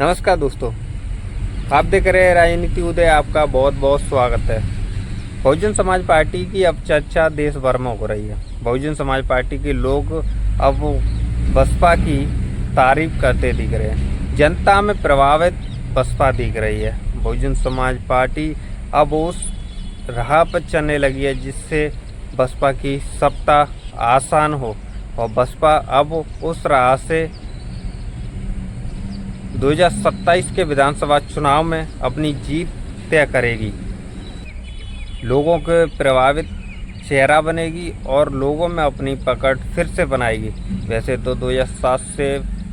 नमस्कार दोस्तों, आप देख रहे हैं राजनीति उदय। आपका बहुत बहुत स्वागत है। बहुजन समाज पार्टी की अब चर्चा देश भर में हो रही है। बहुजन समाज पार्टी के लोग अब बसपा की तारीफ करते दिख रहे हैं। जनता में प्रभावित बसपा दिख रही है। बहुजन समाज पार्टी अब उस राह पर चलने लगी है जिससे बसपा की सत्ता आसान हो, और बसपा अब उस राह से 2027 के विधानसभा चुनाव में अपनी जीत तय करेगी। लोगों के प्रभावित चेहरा बनेगी और लोगों में अपनी पकड़ फिर से बनाएगी। वैसे तो 2007 से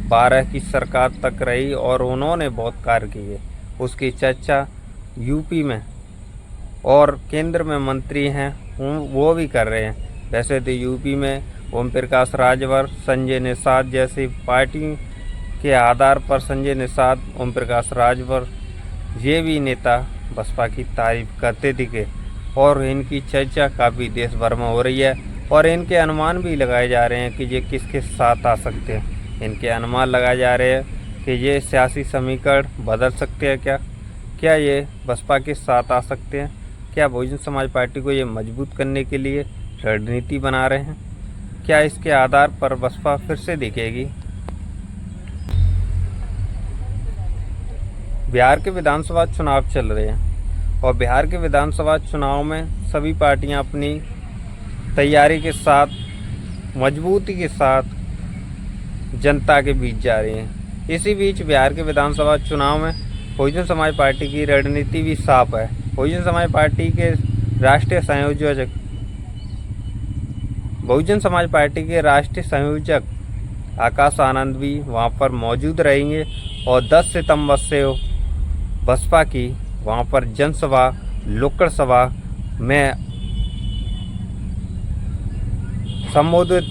12 की सरकार तक रही और उन्होंने बहुत कार्य किए। उसकी चर्चा यूपी में और केंद्र में मंत्री हैं वो भी कर रहे हैं। वैसे तो यूपी में ओम प्रकाश राजभर, संजय निषाद जैसी पार्टी के आधार पर संजय निषाद, ओम प्रकाश राजभर ये भी नेता बसपा की तारीफ करते दिखे और इनकी चर्चा काफ़ी देश भर में हो रही है। और इनके अनुमान भी लगाए जा रहे हैं कि ये किसके साथ आ सकते हैं। इनके अनुमान लगाए जा रहे हैं कि ये सियासी समीकरण बदल सकते हैं। क्या ये बसपा के साथ आ सकते हैं? क्या बहुजन समाज पार्टी को ये मजबूत करने के लिए रणनीति बना रहे हैं? क्या इसके आधार पर बसपा फिर से दिखेगी? बिहार के विधानसभा चुनाव चल रहे हैं और बिहार के विधानसभा चुनाव में सभी पार्टियां अपनी तैयारी के साथ, मजबूती के साथ जनता के बीच जा रही हैं। इसी बीच बिहार के विधानसभा चुनाव में बहुजन समाज पार्टी की रणनीति भी साफ है। बहुजन समाज पार्टी के राष्ट्रीय संयोजक बहुजन समाज पार्टी के राष्ट्रीय संयोजक आकाश आनंद भी वहां पर मौजूद रहेंगे और 10 सितंबर से बसपा की वहां पर जनसभा, नुक्कड़ सभा में संबोधित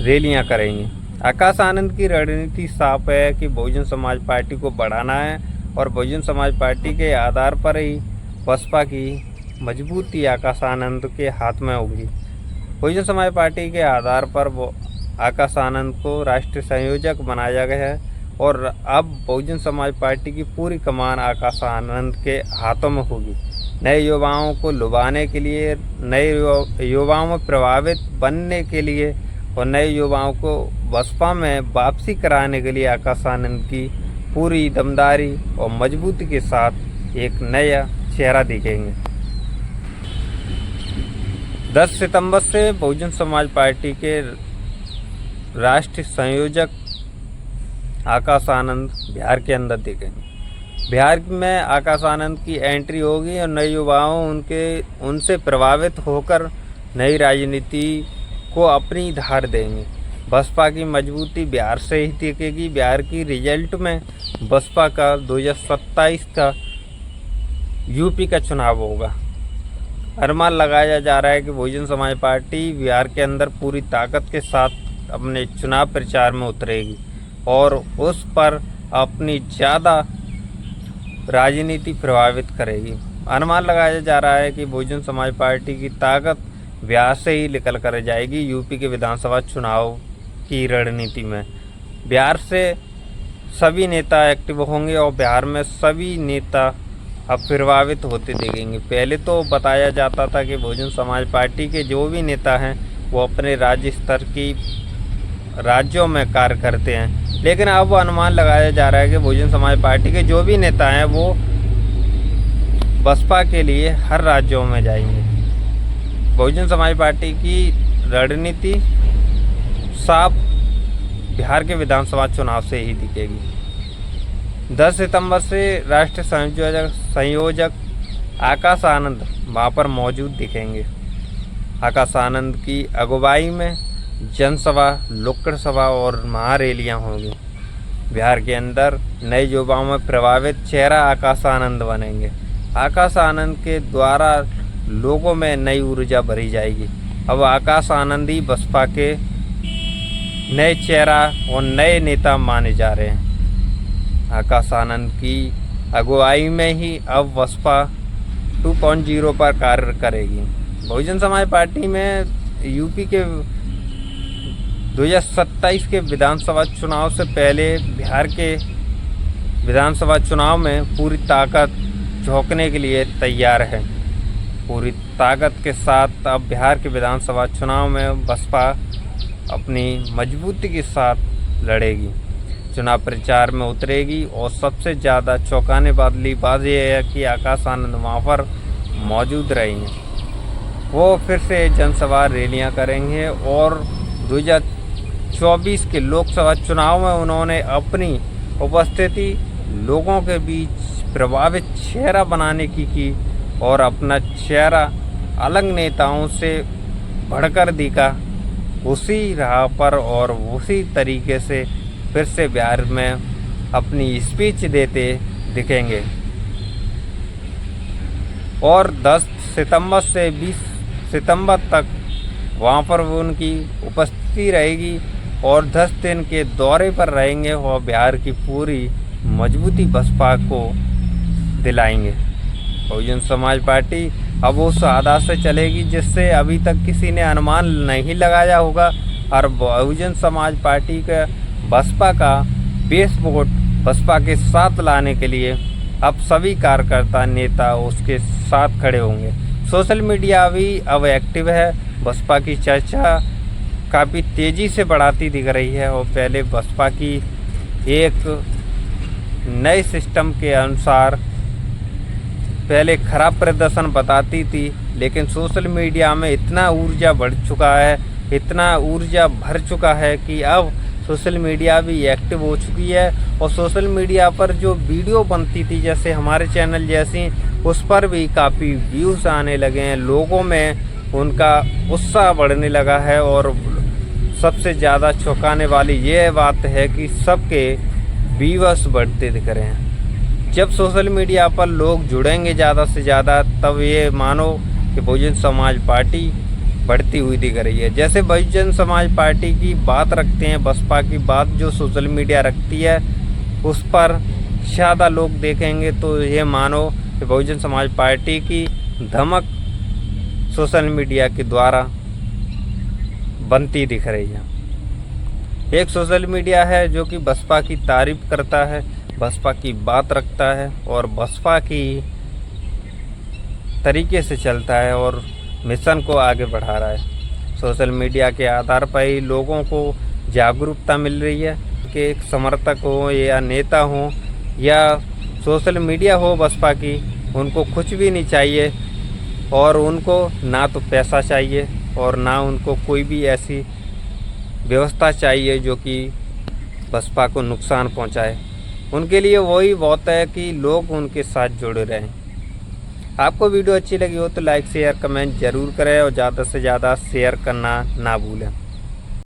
रैलियां करेंगे। आकाश आनंद की रणनीति साफ है कि बहुजन समाज पार्टी को बढ़ाना है और बहुजन समाज पार्टी के आधार पर ही बसपा की मजबूती आकाश आनंद के हाथ में होगी। बहुजन समाज पार्टी के आधार पर वो आकाश आनंद को राष्ट्रीय संयोजक बनाया गया है और अब बहुजन समाज पार्टी की पूरी कमान आकाश आनंद के हाथों में होगी। नए युवाओं को लुभाने के लिए, नए युवाओं में प्रभावित बनने के लिए और नए युवाओं को बसपा में वापसी कराने के लिए आकाश आनंद की पूरी दमदारी और मजबूती के साथ एक नया चेहरा दिखेंगे। 10 सितंबर से बहुजन समाज पार्टी के राष्ट्रीय संयोजक आकाश आनंद बिहार के अंदर दिखेंगे। बिहार में आकाश आनंद की एंट्री होगी और नए युवाओं उनसे प्रभावित होकर नई राजनीति को अपनी धार देंगे। बसपा की मजबूती बिहार से ही दिखेगी। बिहार की रिजल्ट में बसपा का 2027 का यूपी का चुनाव होगा। अनुमान लगाया जा रहा है कि बहुजन समाज पार्टी बिहार के अंदर पूरी ताकत के साथ अपने चुनाव प्रचार में उतरेगी और उस पर अपनी ज़्यादा राजनीति प्रभावित करेगी। अनुमान लगाया जा रहा है कि बहुजन समाज पार्टी की ताकत बिहार से ही निकल कर जाएगी यूपी के विधानसभा चुनाव की रणनीति में। बिहार से सभी नेता एक्टिव होंगे और बिहार में सभी नेता अब प्रभावित होते दिखेंगे। पहले तो बताया जाता था कि बहुजन समाज पार्टी के जो भी नेता हैं वो अपने राज्य स्तर की राज्यों में कार्य करते हैं, लेकिन अब अनुमान लगाया जा रहा है कि बहुजन समाज पार्टी के जो भी नेता हैं वो बसपा के लिए हर राज्यों में जाएंगे। बहुजन समाज पार्टी की रणनीति साफ बिहार के विधानसभा चुनाव से ही दिखेगी। 10 सितंबर से राष्ट्रीय संयोजक आकाश आनंद वहाँ पर मौजूद दिखेंगे। आकाश आनंद की अगुवाई में जनसभा, नुक्कड़ सभा और महारैलियाँ होंगी। बिहार के अंदर नए युवाओं में प्रभावित चेहरा आकाश आनंद बनेंगे। आकाश आनंद के द्वारा लोगों में नई ऊर्जा भरी जाएगी। अब आकाश आनंद ही बसपा के नए चेहरा और नए नेता माने जा रहे हैं। आकाश आनंद की अगुवाई में ही अब बसपा 2.0 पर कार्य करेगी। बहुजन समाज पार्टी में यूपी के 2027 के विधानसभा चुनाव से पहले बिहार के विधानसभा चुनाव में पूरी ताकत झोंकने के लिए तैयार है। पूरी ताकत के साथ अब बिहार के विधानसभा चुनाव में बसपा अपनी मजबूती के साथ लड़ेगी, चुनाव प्रचार में उतरेगी। और सबसे ज़्यादा चौंकाने वाली बात यह है कि आकाश आनंद वहाँ पर मौजूद रहेंगे। वो फिर से जनसभा रैलियाँ करेंगे और 2024 के लोकसभा चुनाव में उन्होंने अपनी उपस्थिति लोगों के बीच प्रभावित चेहरा बनाने की और अपना चेहरा अलग नेताओं से बढ़कर दिखा। उसी राह पर और उसी तरीके से फिर से बिहार में अपनी स्पीच देते दिखेंगे। और 10 सितंबर से 20 सितंबर तक वहाँ पर वो उनकी उपस्थिति रहेगी और 10 दिन के दौरे पर रहेंगे और बिहार की पूरी मजबूती बसपा को दिलाएंगे। बहुजन समाज पार्टी अब उस आधार से चलेगी जिससे अभी तक किसी ने अनुमान नहीं लगाया होगा। और बहुजन समाज पार्टी का बसपा का बेस वोट बसपा के साथ लाने के लिए अब सभी कार्यकर्ता नेता उसके साथ खड़े होंगे। सोशल मीडिया भी अब एक्टिव है, बसपा की चर्चा काफ़ी तेज़ी से बढ़ाती दिख रही है। और पहले बसपा की एक नए सिस्टम के अनुसार पहले खराब प्रदर्शन बताती थी, लेकिन सोशल मीडिया में इतना ऊर्जा बढ़ चुका है, इतना ऊर्जा भर चुका है कि अब सोशल मीडिया भी एक्टिव हो चुकी है। और सोशल मीडिया पर जो वीडियो बनती थी जैसे हमारे चैनल जैसी, उस पर भी काफ़ी व्यूज़ आने लगे हैं, लोगों में उनका उत्साह बढ़ने लगा है। और सबसे ज़्यादा चौंकाने वाली ये बात है कि सबके व्यूअर्स बढ़ते दिख रहे हैं। जब सोशल मीडिया पर लोग जुड़ेंगे ज़्यादा से ज़्यादा, तब ये मानो कि बहुजन समाज पार्टी बढ़ती हुई दिख रही है। जैसे बहुजन समाज पार्टी की बात रखते हैं, बसपा की बात जो सोशल मीडिया रखती है उस पर ज़्यादा लोग देखेंगे, तो ये मानो कि बहुजन समाज पार्टी की धमक सोशल मीडिया के द्वारा बनती दिख रही है। एक सोशल मीडिया है जो कि बसपा की तारीफ करता है, बसपा की बात रखता है और बसपा की तरीके से चलता है और मिशन को आगे बढ़ा रहा है। सोशल मीडिया के आधार पर ही लोगों को जागरूकता मिल रही है कि एक समर्थक हो या नेता हो या सोशल मीडिया हो बसपा की, उनको कुछ भी नहीं चाहिए और उनको ना तो पैसा चाहिए और ना उनको कोई भी ऐसी व्यवस्था चाहिए जो कि बसपा को नुकसान पहुंचाए। उनके लिए वही बहुत है कि लोग उनके साथ जुड़े रहें। आपको वीडियो अच्छी लगी हो तो लाइक शेयर कमेंट ज़रूर करें और ज़्यादा से ज़्यादा शेयर करना ना भूलें।